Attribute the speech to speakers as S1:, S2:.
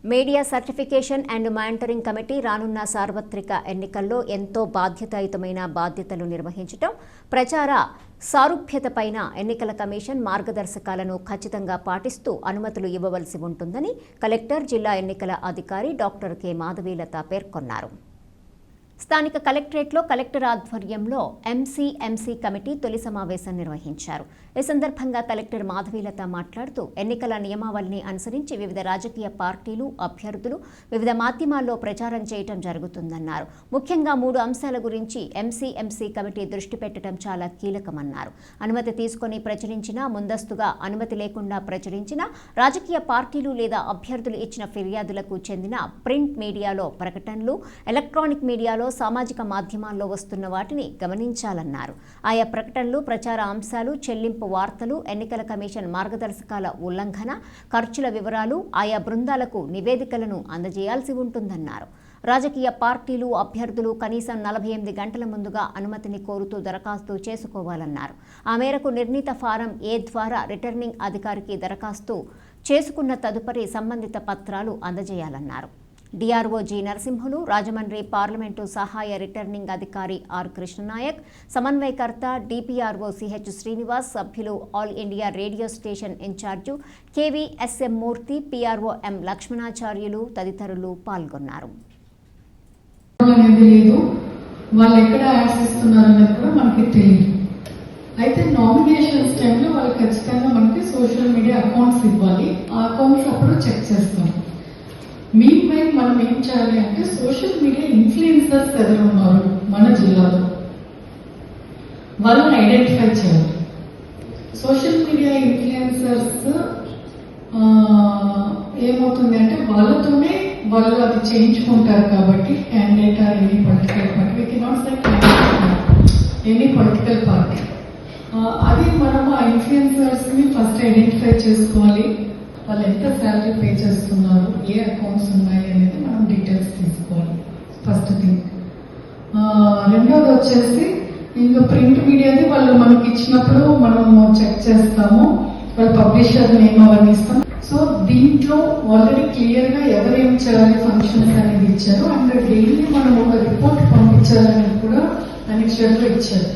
S1: Media certification and monitoring committee రానున్న సార్వత్రిక ఎన్నికల్లో ఎంతో బాధ్యతాయుతమైన బాధ్యతలు నిర్వహించడం, ప్రచార సారూప్యతపైన ఎన్నికల కమిషన్ మార్గదర్శకాలను ఖచ్చితంగా పాటిస్తూ అనుమతులు ఇవ్వవలసి ఉంటుందని కలెక్టర్, జిల్లా ఎన్నికల అధికారి డాక్టర్ కె మాధవీలత పేర్కొన్నారు. స్థానిక కలెక్టరేట్లో కలెక్టర్ ఆధ్వర్యంలో ఎంసీ కమిటీ తొలి సమావేశం నిర్వహించారు. ఈ సందర్భంగా కలెక్టర్ మాధవీలత మాట్లాడుతూ ఎన్నికల నియమావళిని అనుసరించి వివిధ రాజకీయ పార్టీలు, అభ్యర్థులు వివిధ మాధ్యమాల్లో ప్రచారం చేయడం జరుగుతుందన్నారు. ముఖ్యంగా 3 అంశాల గురించి ఎంసీ కమిటీ దృష్టి పెట్టడం చాలా కీలకమన్నారు. అనుమతి తీసుకొని ప్రచురించినా, ముందస్తుగా అనుమతి లేకుండా ప్రచురించిన రాజకీయ పార్టీలు లేదా అభ్యర్థులు ఇచ్చిన ఫిర్యాదులకు చెందిన ప్రింట్ మీడియాలో ప్రకటనలు, ఎలక్ట్రానిక్ మీడియాలో, సామాజిక మాధ్యమాల్లో వస్తున్న వాటిని గమనించాలన్నారు. ఆయా ప్రకటనలు, ప్రచార అంశాలు, చెల్లింపు వార్తలు, ఎన్నికల కమిషన్ మార్గదర్శకాల ఉల్లంఘన, ఖర్చుల వివరాలు, ఆయా బృందాలకు నివేదికలను అందజేయాల్సి ఉంటుందన్నారు. రాజకీయ పార్టీలు, అభ్యర్థులు కనీసం 48 గంటల ముందుగా అనుమతిని కోరుతూ దరఖాస్తు చేసుకోవాలన్నారు. ఆ మేరకు నిర్ణీత ఫారం ఏ ద్వారా రిటర్నింగ్ అధికారికి దరఖాస్తు చేసుకున్న తదుపరి సంబంధిత పత్రాలు అందజేయాలన్నారు. DRO G Narasimhulu, Rajahmundry parliament సహాయ రిటర్నింగ్ అధికారి ఆర్ కృష్ణనాయక్, సమన్వయకర్త డిపిఆర్ఓ సిహెచ్ శ్రీనివాస్, సభ్యులు All India Radio station incharge KVSM Murthy, PRO M Lakshmanacharyulu తదితరులు పాల్గొన్నారు.
S2: వాళ్ళు ఎక్కడ యాడ్స్ ఇస్తున్నారనేది కూడా మనకి తెలియదు. అయితే నామినేషన్స్ టైంలో వాళ్ళు ఖచ్చితంగా మనకి సోషల్ మీడియా అకౌంట్స్ ఇవ్వాలి. ఆ అకౌంట్స్ అప్పుడు చెక్ చేస్తాం. మీన్ మనం ఏం చేయాలి అంటే సోషల్ మీడియా ఇన్ఫ్లుయెన్సర్స్ ఎవరు ఉన్నారు మన జిల్లాలో వాళ్ళని ఐడెంటిఫై చేయాలి. సోషల్ మీడియా ఇన్ఫ్లుయెన్సర్స్ ఏమవుతుంది అంటే వాళ్ళతోనే వాళ్ళు అది చేయించుకుంటారు. కాబట్టి candidate or any political party, we cannot say any political party, అది మనం ఆ ఇన్ఫ్లుయెన్సర్స్ ని ఫస్ట్ ఐడెంటిఫై చేసుకోవాలి. వాళ్ళు ఎంత శాలరీ పే చేస్తున్నారు, ఏ అకౌంట్స్ ఉన్నాయి అనేది మనం డీటెయిల్స్ తీసుకోవాలి. First thing. రెండోది వచ్చేసి ఇంకా ప్రింట్ మీడియాది వాళ్ళు మనకి ఇచ్చినప్పుడు మనము చెక్ చేస్తాము. వాళ్ళు పబ్లిషర్ నేమ్ అవన్నీ ఇస్తాం. సో దీంట్లో ఆల్రెడీ క్లియర్ గా ఎవరేం చేయాలి ఫంక్షన్స్ అనేది ఇచ్చారు. అండ్ డైలీ మనం ఒక రిపోర్ట్ పంపించాలనేది కూడా అనేక ఇచ్చారు.